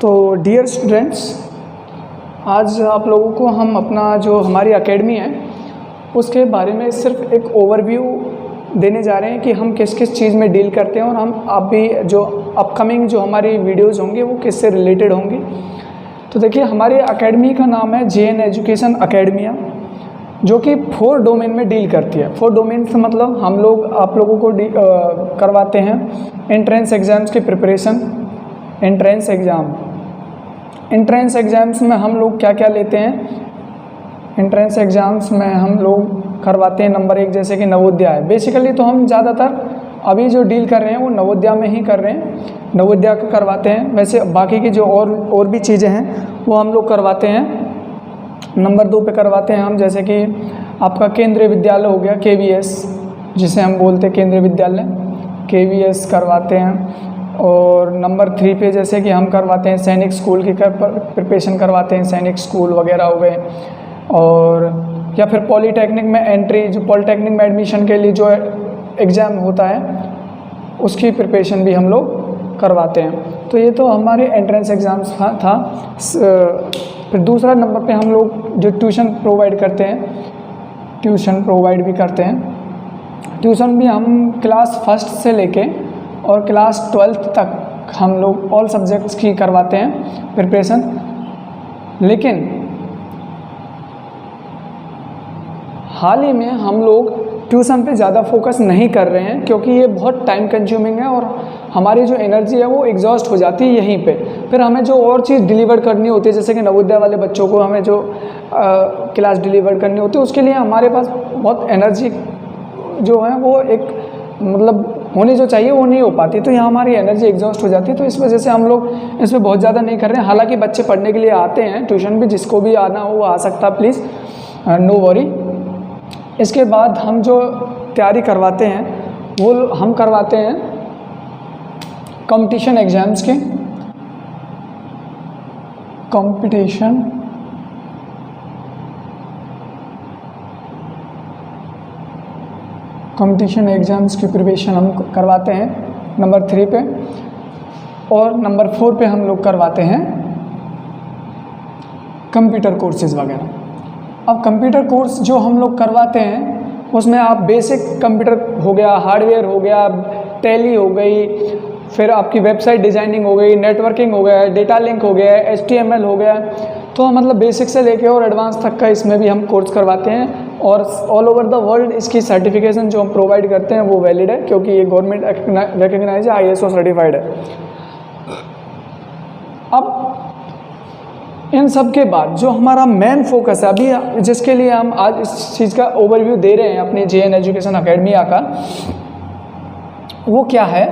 तो dear students, आज आप लोगों को हम अपना जो हमारी एकेडमी है उसके बारे में सिर्फ एक ओवरव्यू देने जा रहे हैं कि हम किस किस चीज़ में डील करते हैं और हम अब भी जो अपकमिंग जो हमारी वीडियोज़ होंगे वो किससे रिलेटेड होंगी। तो देखिए, हमारी एकेडमी का नाम है JN एजुकेशन अकेडमिया, जो कि 4 डोमेन में डील करती है। 4 डोमेन से मतलब हम लोग आप लोगों को करवाते हैं एंट्रेंस एग्ज़ाम्स की प्रिपरेशन। एंट्रेंस एग्ज़ाम्स में हम लोग क्या क्या लेते हैं? एंट्रेंस एग्ज़ाम्स में हम लोग करवाते हैं नंबर 1 जैसे कि नवोदया है। बेसिकली तो हम ज़्यादातर अभी जो डील कर रहे हैं वो नवोदया में ही कर रहे हैं, नवोदया का करवाते हैं। वैसे बाकी की जो और भी चीज़ें हैं वो हम लोग करवाते हैं नंबर 2 पे करवाते हैं हम, जैसे कि आपका केंद्रीय विद्यालय हो गया, KVS जिसे हम बोलते हैं केंद्रीय विद्यालय, KVS करवाते हैं। और नंबर 3 पे जैसे कि हम करवाते हैं सैनिक स्कूल की प्रिपरेशन करवाते हैं, सैनिक स्कूल वगैरह हो गए। और या फिर पॉलीटेक्निक में एंट्री, जो पॉलीटेक्निक में एडमिशन के लिए जो एग्ज़ाम होता है उसकी प्रिपरेशन भी हम लोग करवाते हैं। तो ये तो हमारे एंट्रेंस एग्ज़ाम्स था। फिर दूसरा नंबर पे हम लोग जो ट्यूशन प्रोवाइड करते हैं, ट्यूशन प्रोवाइड भी करते हैं। ट्यूशन भी हम क्लास 1 से लेके और क्लास 12th तक हम लोग ऑल सब्जेक्ट्स की करवाते हैं प्रिपरेशन। लेकिन हाल ही में हम लोग ट्यूशन पे ज़्यादा फोकस नहीं कर रहे हैं, क्योंकि ये बहुत टाइम कंज्यूमिंग है और हमारी जो एनर्जी है वो एग्जॉस्ट हो जाती है यहीं पे। फिर हमें जो और चीज़ डिलीवर करनी होती है, जैसे कि नवोदया वाले बच्चों को हमें जो क्लास डिलीवर करनी होती है, उसके लिए हमारे पास बहुत एनर्जी जो है वो एक मतलब होनी जो चाहिए वो नहीं हो पाती। तो यहाँ हमारी एनर्जी एग्जॉस्ट हो जाती है। तो इस वजह से हम लोग इसमें बहुत ज़्यादा नहीं कर रहे हैं। हालाँकि बच्चे पढ़ने के लिए आते हैं ट्यूशन भी, जिसको भी आना हो वो आ सकता है, प्लीज़ नो वरी। इसके बाद हम जो तैयारी करवाते हैं वो हम करवाते हैं कंपटीशन एग्ज़ाम्स के, कंपटीशन एग्ज़ाम्स की प्रिपरेशन हम करवाते हैं नंबर 3 पे। और नंबर 4 पे हम लोग करवाते हैं कंप्यूटर कोर्सेज़ वगैरह। अब कंप्यूटर कोर्स जो हम लोग करवाते हैं उसमें आप बेसिक कंप्यूटर हो गया, हार्डवेयर हो गया, टैली हो गई, फिर आपकी वेबसाइट डिज़ाइनिंग हो गई, नेटवर्किंग हो गया, डेटा लिंक हो गया, HTML हो गया। तो मतलब बेसिक से लेके और एडवांस तक का इसमें भी हम कोर्स करवाते हैं। और ऑल ओवर द वर्ल्ड इसकी सर्टिफिकेशन जो हम प्रोवाइड करते हैं वो वैलिड है, क्योंकि ये गवर्नमेंट रिकग्नाइज है, ISO सर्टिफाइड है। अब इन सब के बाद जो हमारा मेन फोकस है अभी, जिसके लिए हम आज इस चीज़ का ओवरव्यू दे रहे हैं अपनी JN एजुकेशन अकेडमिया का, वो क्या है?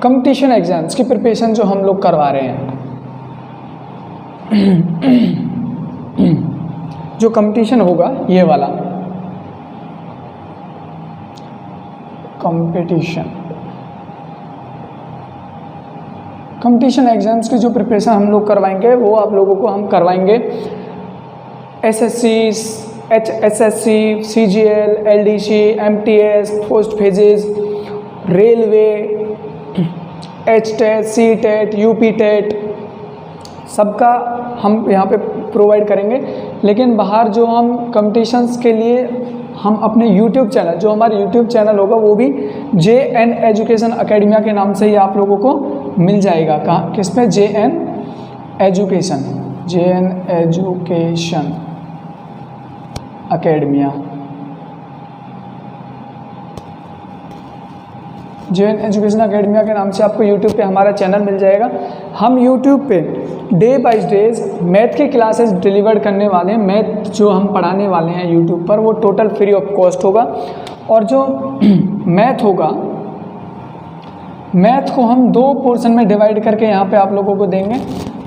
कंपटीशन एग्जाम्स की प्रिपरेशन जो हम लोग करवा रहे हैं। जो कंपटीशन होगा ये वाला कंपटीशन एग्जाम्स की जो प्रिपरेशन हम लोग करवाएंगे वो आप लोगों को हम करवाएंगे SSC, HSSC, CGL, LDC, MTS, post phases, railway, HTET, CTET, UPTET, सबका हम यहाँ पे प्रोवाइड करेंगे। लेकिन बाहर जो हम कंपटीशंस के लिए हम अपने YouTube चैनल, जो हमारा YouTube चैनल होगा वो भी JN एजुकेशन अकेडमिया के नाम से ही आप लोगों को मिल जाएगा। कहाँ, किस पे? JN education academia, JN education academia के नाम से आपको YouTube पे हमारा चैनल मिल जाएगा। हम YouTube पे डे बाय डे मैथ की क्लासेस डिलीवर करने वाले हैं। मैथ जो हम पढ़ाने वाले हैं YouTube पर वो टोटल फ्री ऑफ कॉस्ट होगा। और जो मैथ होगा, मैथ को हम 2 पोर्शन में डिवाइड करके यहाँ पे आप लोगों को देंगे।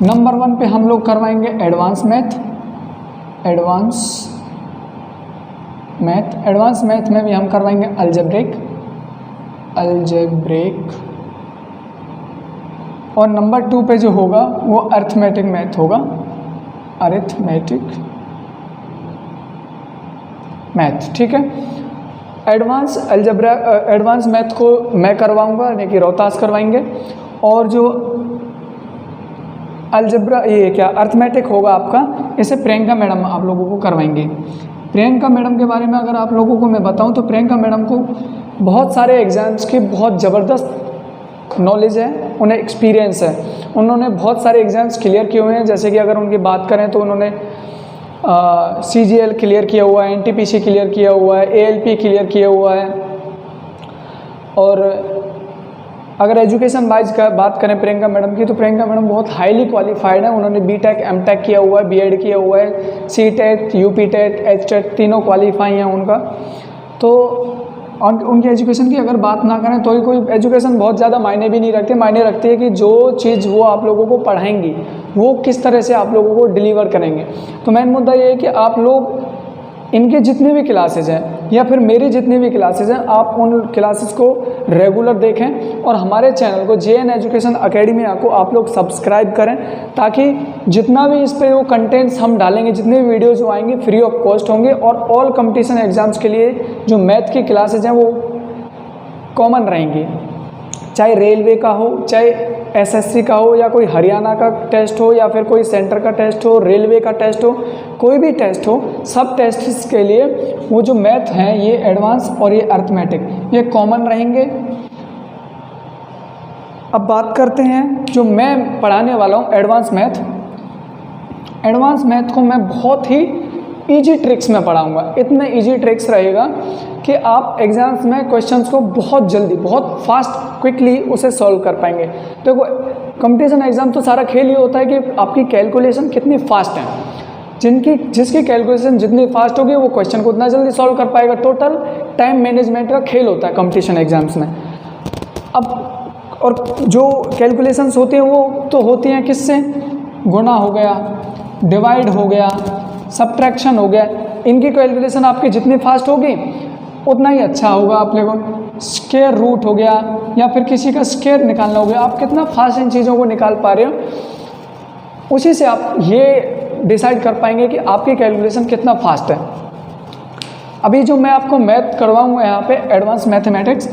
नंबर 1 पे हम लोग करवाएंगे एडवांस मैथ में भी हम करवाएंगे अलजेब्रिक। और नंबर 2 पे जो होगा वो अरिथमेटिक मैथ होगा, ठीक है। एडवांस अलजेब्रा एडवांस मैथ को मैं करवाऊंगा, यानी कि रोहतास करवाएंगे, और जो अलजेब्रा ये क्या अर्थमेटिक होगा आपका, इसे प्रियंका मैडम आप लोगों को करवाएंगे। प्रियंका मैडम के बारे में अगर आप लोगों को मैं बताऊं तो प्रियंका मैडम को बहुत सारे एग्ज़ाम्स की बहुत ज़बरदस्त नॉलेज है, उन्हें एक्सपीरियंस है, उन्होंने बहुत सारे एग्ज़ाम्स क्लियर किए हुए हैं। जैसे कि अगर उनकी बात करें तो उन्होंने CGL क्लियर किया हुआ है, NTPC क्लियर किया हुआ है, ALP क्लियर किया हुआ है। और अगर एजुकेशन वाइज का बात करें प्रियंका मैडम की, तो प्रियंका मैडम बहुत हाईली क्वालिफाइड है। उन्होंने BTech MTech किया हुआ है, B.Ed किया हुआ है, CTET UPTET HTET तीनों क्वालिफाई हैं उनका। तो उनकी एजुकेशन की अगर बात ना करें तो ही कोई एजुकेशन बहुत ज़्यादा मायने भी नहीं रखते, मायने रखती है कि जो चीज़ वो आप लोगों को पढ़ाएंगी वो किस तरह से आप लोगों को डिलीवर करेंगे। तो मेन मुद्दा ये है कि आप लोग इनके जितने भी क्लासेज हैं या फिर मेरी जितनी भी क्लासेज हैं, आप उन क्लासेस को रेगुलर देखें और हमारे चैनल को JN एजुकेशन अकेडमी को आप लोग सब्सक्राइब करें, ताकि जितना भी इस पे वो कंटेंट्स हम डालेंगे, जितने भी वीडियोज़ जो आएंगे फ्री ऑफ कॉस्ट होंगे। और ऑल कंपटीशन एग्ज़ाम्स के लिए जो मैथ की क्लासेज हैं वो कॉमन रहेंगी, चाहे रेलवे का हो, चाहे SSC का हो, या कोई हरियाणा का टेस्ट हो, या फिर कोई सेंटर का टेस्ट हो, रेलवे का टेस्ट हो, कोई भी टेस्ट हो, सब टेस्ट्स के लिए वो जो मैथ हैं ये एडवांस और ये अर्थमेटिक ये कॉमन रहेंगे। अब बात करते हैं जो मैं पढ़ाने वाला हूँ एडवांस मैथ। एडवांस मैथ को मैं बहुत ही इजी ट्रिक्स में पढ़ाऊंगा। इतने इजी ट्रिक्स रहेगा कि आप एग्जाम्स में क्वेश्चंस को बहुत जल्दी, बहुत फास्ट, क्विकली उसे सॉल्व कर पाएंगे। देखो कंपटीशन एग्जाम तो सारा खेल ये होता है कि आपकी कैलकुलेशन कितनी फास्ट है, जिसकी कैलकुलेशन जितनी फास्ट होगी वो क्वेश्चन को उतना जल्दी सॉल्व कर पाएगा। टोटल टाइम मैनेजमेंट का खेल होता है कंपटीशन एग्जाम्स में। अब और जो कैलकुलेशंस होती हैं वो तो होती हैं किससे, गुणा हो गया, डिवाइड हो गया, सब्ट्रैक्शन हो गया। इनकी कैलकुलेशन आपकी जितनी फास्ट होगी उतना ही अच्छा होगा। आप लोगों स्क्वायर रूट हो गया या फिर किसी का स्क्वायर निकालना हो गया, आप कितना फास्ट इन चीज़ों को निकाल पा रहे हो, उसी से आप ये डिसाइड कर पाएंगे कि आपकी कैलकुलेशन कितना फास्ट है। अभी जो मैं आपको मैथ करवाऊँगा यहाँ पे एडवांस मैथमेटिक्स,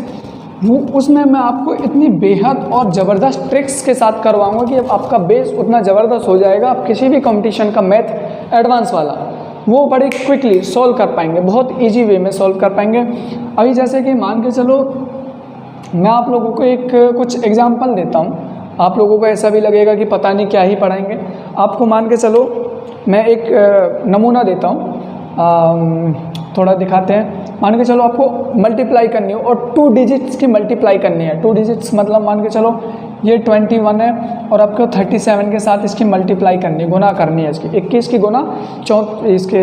वो उसमें मैं आपको इतनी बेहद और ज़बरदस्त ट्रिक्स के साथ करवाऊंगा कि आपका बेस उतना ज़बरदस्त हो जाएगा, आप किसी भी कंपटीशन का मैथ एडवांस वाला वो बड़ी क्विकली सॉल्व कर पाएंगे, बहुत इजी वे में सॉल्व कर पाएंगे। अभी जैसे कि मान के चलो मैं आप लोगों को एक कुछ एग्जांपल देता हूँ, आप लोगों को ऐसा भी लगेगा कि पता नहीं क्या ही पढ़ाएंगे। आपको मान के चलो मैं एक नमूना देता हूँ, थोड़ा दिखाते हैं। मान के चलो आपको मल्टीप्लाई करनी हो और 2 डिजिट्स की मल्टीप्लाई करनी है। 2 डिजिट्स मतलब मान के चलो ये 21 है और आपको 37 के साथ इसकी मल्टीप्लाई करनी है, गुना करनी है इसकी, 21 की गुना इसके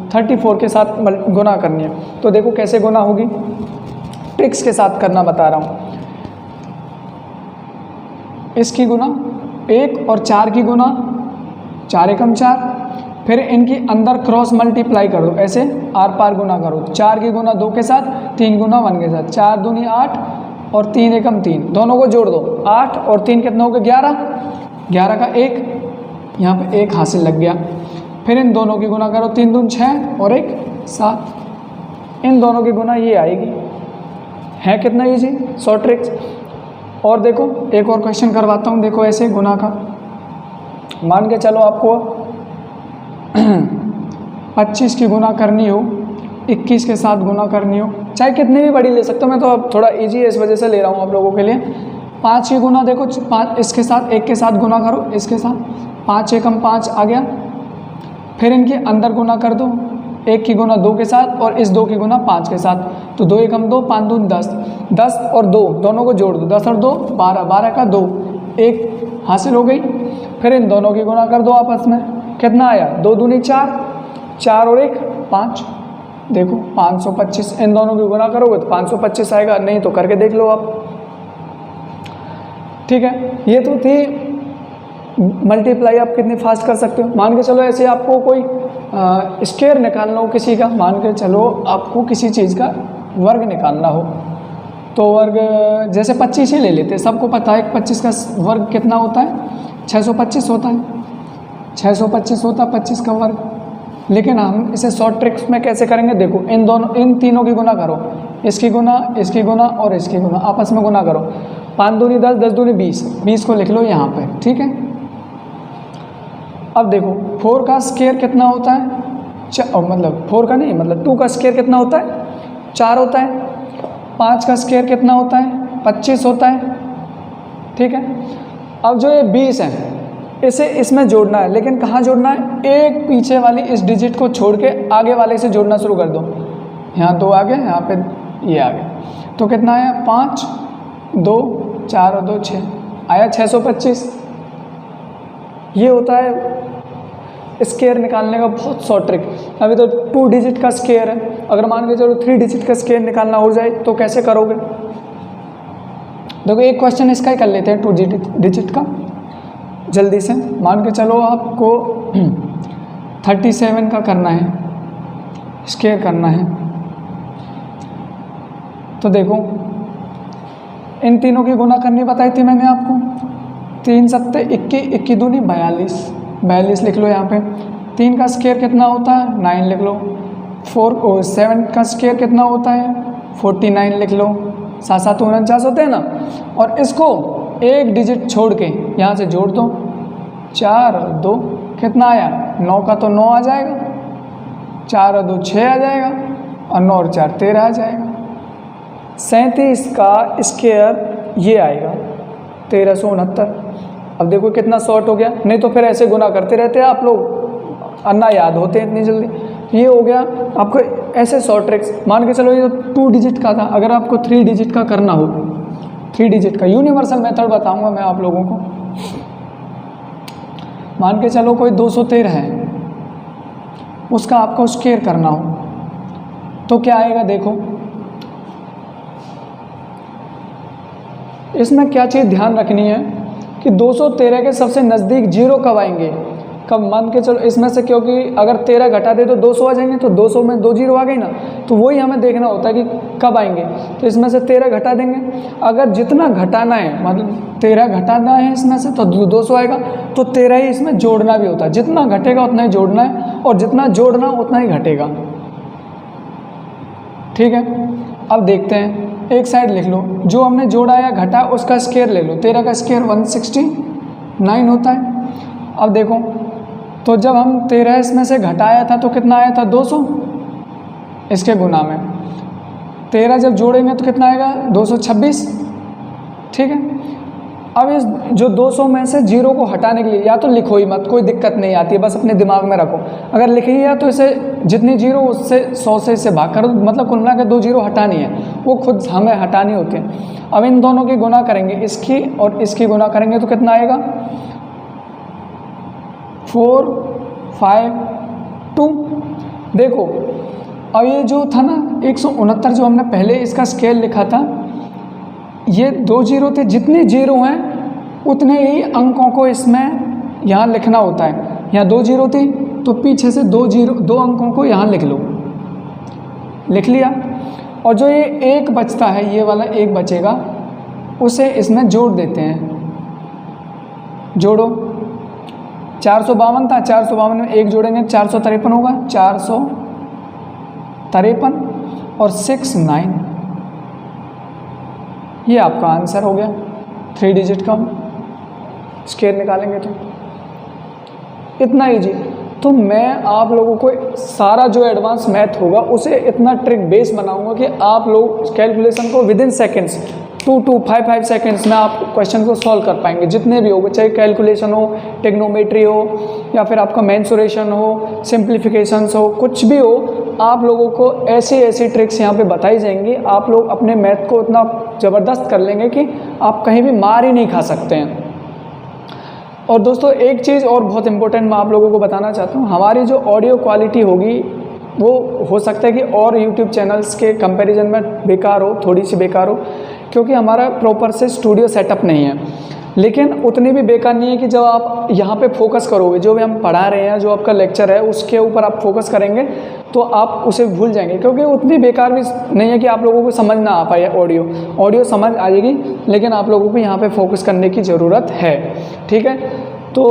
34 के साथ गुना करनी है। तो देखो कैसे गुना होगी, ट्रिक्स के साथ करना बता रहा हूँ। इसकी गुना 1 और 4 की गुना 4 एकम 4, फिर इनकी अंदर क्रॉस मल्टीप्लाई कर दो, ऐसे आर पार गुना करो। 4 की गुना 2 के साथ, 3 गुना 1 के साथ, 4 दूनी 8 और 3 एकम 3, दोनों को जोड़ दो। 8 और 3 कितना हो गया 11, 11 का 1, यहाँ पे 1 हासिल लग गया। फिर इन दोनों की गुना करो, 3 दून 6 और 1 7, इन दोनों की गुना ये आएगी। है कितना ईजी, शॉर्ट ट्रिक्स। और देखो एक और क्वेश्चन करवाता हूँ, देखो ऐसे गुना का। मान के चलो आपको 25 की गुना करनी हो, 21 के साथ गुना करनी हो, चाहे कितनी भी बड़ी ले सकते हो, मैं तो अब थोड़ा इजी है इस वजह से ले रहा हूँ आप लोगों के लिए। 5 की गुना देखो, 5 इसके साथ 1 के साथ गुना करो, इसके साथ 5 एकम 5 आ गया। फिर इनके अंदर गुना कर दो, 1 की गुना 2 के साथ और इस 2 की गुना 5 के साथ, तो 2 एकम 2, 5 दून 10, 10 और 2 दोनों को जोड़ दो, 10 और 2 12, 12 का 2, 1 हासिल हो गई। फिर इन दोनों की गुना कर दो आपस में, कितना आया 2 दूनी 4, 4 और 1 5, देखो 525। इन दोनों की गुना करोगे तो 525 आएगा, नहीं तो करके देख लो आप। ठीक है, ये तो थी मल्टीप्लाई आप कितनी फास्ट कर सकते हो। मान के चलो ऐसे आपको कोई स्क्वायर निकालना हो किसी का, मान के चलो आपको किसी चीज़ का वर्ग निकालना हो, तो वर्ग जैसे 25 ही ले लेते हैं, सबको पता है 25 का वर्ग कितना होता है, 625 होता है। 625 होता है 25 का वर्ग। लेकिन हम इसे शॉर्ट ट्रिक्स में कैसे करेंगे, देखो इन तीनों की गुना करो, इसकी गुना और इसकी गुना, आपस में गुना करो। 5 दूनी 10, 10 दूनी 20, 20 को लिख लो यहाँ पे, ठीक है। अब देखो 4 का स्क्वायर कितना होता है, मतलब 4 का नहीं, मतलब 2 का स्क्वायर कितना होता है, 4 होता है। 5 का स्क्वायर कितना होता है, 25 होता है, ठीक है। अब जो ये 20 है इसे इसमें जोड़ना है, लेकिन कहाँ जोड़ना है, एक पीछे वाली इस डिजिट को छोड़ के आगे वाले से जोड़ना शुरू कर दो। यहाँ 2 आ गए, यहाँ पे ये आ गए, तो कितना आया, 5 2 4 और 2 6 आया 625। ये होता है स्क्वायर निकालने का बहुत शॉर्ट ट्रिक। अभी तो 2 डिजिट का स्क्वायर है, अगर मान के चलो 3 डिजिट का स्क्वायर निकालना हो जाए तो कैसे करोगे। देखो एक क्वेश्चन इसका ही कर लेते हैं 2 डिजिट का जल्दी से। मान के चलो आपको 37 का करना है, स्क्वायर करना है, तो देखो इन तीनों की गुना करनी बताई थी मैंने आपको। 3 सत्ते 21, 21 दूनी 42, 42 लिख लो यहाँ पे। 3 का स्क्वायर कितना होता है, 9 लिख लो। 7 का स्क्वायर कितना होता है, 49 लिख लो। 7 7 49 होते हैं ना। और इसको एक डिजिट छोड़ के यहाँ से जोड़ दो, 4 और 2 कितना आया, 9 का तो 9 आ जाएगा, 4 और 2 6 आ जाएगा, और 9 और 4 13 आ जाएगा। 37 का स्क्वायर ये आएगा 1369। अब देखो कितना शॉर्ट हो गया, नहीं तो फिर ऐसे गुना करते रहते हैं आप लोग, अन्ना याद होते हैं इतनी जल्दी। ये हो गया आपको ऐसे शॉर्ट ट्रिक्स। मान के चलो ये तो 2 डिजिट का था, अगर आपको 3 डिजिट का करना हो, 3 डिजिट का यूनिवर्सल मेथड बताऊंगा मैं आप लोगों को। मान के चलो कोई 213 है, उसका आपको स्क्वायर करना हो तो क्या आएगा, देखो इसमें क्या चीज़ ध्यान रखनी है कि 213 के सबसे नज़दीक जीरो कब आएंगे, कब। मान के चलो इसमें से, क्योंकि अगर 13 घटा दे तो 200 आ जाएंगे, तो 200 में 2 जीरो आ गई ना, तो वही हमें देखना होता है कि कब आएंगे। तो इसमें से 13 घटा देंगे, अगर जितना घटाना है, मतलब 13 घटाना है इसमें से तो 200 आएगा, तो 13 ही इसमें जोड़ना भी होता है। जितना घटेगा उतना ही जोड़ना है, और जितना जोड़ना उतना ही घटेगा, ठीक है। अब देखते हैं, एक साइड लिख लो, जो हमने जोड़ा या घटा उसका स्क्वायर ले लो। 13 का स्क्वायर 169 होता है। अब देखो, तो जब हम 13 इसमें से घटाया था तो कितना आया था, 200, इसके गुना में 13 जब जोड़ेंगे तो कितना आएगा, 226, ठीक है। अब इस जो 200 में से जीरो को हटाने के लिए, या तो लिखो ही मत, कोई दिक्कत नहीं आती है, बस अपने दिमाग में रखो। अगर लिख ही है तो इसे जितनी जीरो उससे 100 से इसे भाग करो, मतलब कुल मिला के 2 जीरो हटानी है, वो खुद हमें हटानी होती है। अब इन दोनों की गुना करेंगे, इसकी और इसकी गुना करेंगे तो कितना आएगा, 4 5 2। देखो अब ये जो था ना 169, जो हमने पहले इसका स्केल लिखा था, ये 2 जीरो थे, जितने जीरो हैं उतने ही अंकों को इसमें यहाँ लिखना होता है। यहाँ 2 जीरो थी तो पीछे से 2 अंकों को यहाँ लिख लो, लिख लिया। और जो ये 1 बचता है, ये वाला 1 बचेगा, उसे इसमें जोड़ देते हैं। जोड़ो, 452 था, 452 में 1 जोड़ेंगे 453 होगा, 453 और 6 9, ये आपका आंसर हो गया। 3 डिजिट का स्क्वायर निकालेंगे तो इतना ईजी। तो मैं आप लोगों को सारा जो एडवांस मैथ होगा उसे इतना ट्रिक बेस बनाऊंगा कि आप लोग कैलकुलेशन को with in seconds 2 to 5 seconds में आप क्वेश्चन को सॉल्व कर पाएंगे, जितने भी हो, चाहे कैलकुलेशन हो, टेक्नोमेट्री हो, या फिर आपका मेंसुरेशन हो, सिंप्लीफिकेशंस हो, कुछ भी हो, आप लोगों को ऐसी ऐसी ट्रिक्स यहाँ पे बताई जाएंगी। आप लोग अपने मैथ को इतना ज़बरदस्त कर लेंगे कि आप कहीं भी मार ही नहीं खा सकते हैं। और दोस्तों एक चीज़ और बहुत इंपॉर्टेंट मैं आप लोगों को बताना चाहता हूँ, हमारी जो ऑडियो क्वालिटी होगी वो हो सकता है कि और यूट्यूब चैनल्स के कंपैरिजन में बेकार हो, थोड़ी सी बेकार हो, क्योंकि हमारा प्रॉपर से स्टूडियो सेटअप नहीं है। लेकिन उतनी भी बेकार नहीं है कि जब आप यहाँ पे फोकस करोगे, जो भी हम पढ़ा रहे हैं, जो आपका लेक्चर है उसके ऊपर आप फोकस करेंगे तो आप उसे भूल जाएंगे, क्योंकि उतनी बेकार भी नहीं है कि आप लोगों को समझ ना आ पाए। ऑडियो समझ आ जाएगी, लेकिन आप लोगों को यहाँ पे फोकस करने की ज़रूरत है, ठीक है। तो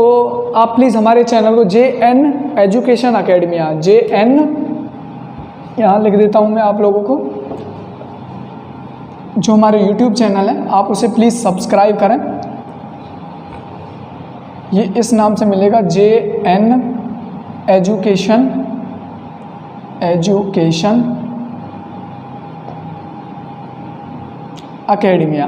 आप प्लीज़ हमारे चैनल को JN एजुकेशन अकेडमिया, JN यहाँ लिख देता हूँ मैं आप लोगों को, जो हमारे YouTube चैनल है आप उसे प्लीज़ सब्सक्राइब करें। ये इस नाम से मिलेगा, JN एजुकेशन अकेडमिया।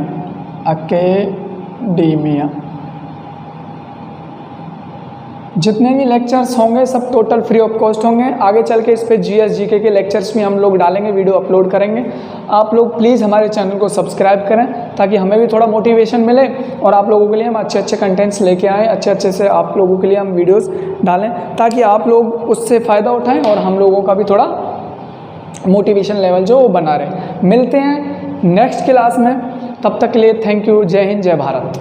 जितने भी लेक्चर्स होंगे सब टोटल फ्री ऑफ कॉस्ट होंगे। आगे चल के इस पे GS GK के लेक्चर्स भी हम लोग डालेंगे, वीडियो अपलोड करेंगे। आप लोग प्लीज़ हमारे चैनल को सब्सक्राइब करें ताकि हमें भी थोड़ा मोटिवेशन मिले और आप लोगों के लिए हम अच्छे अच्छे कंटेंट्स लेके आएँ, अच्छे से आप लोगों के लिए हम वीडियोज़ डालें ताकि आप लोग उससे फ़ायदा उठाएँ और हम लोगों का भी थोड़ा मोटिवेशन लेवल जो वो बना रहे। मिलते हैं नेक्स्ट क्लास में, तब तक के लिए थैंक यू। जय हिंद, जय भारत।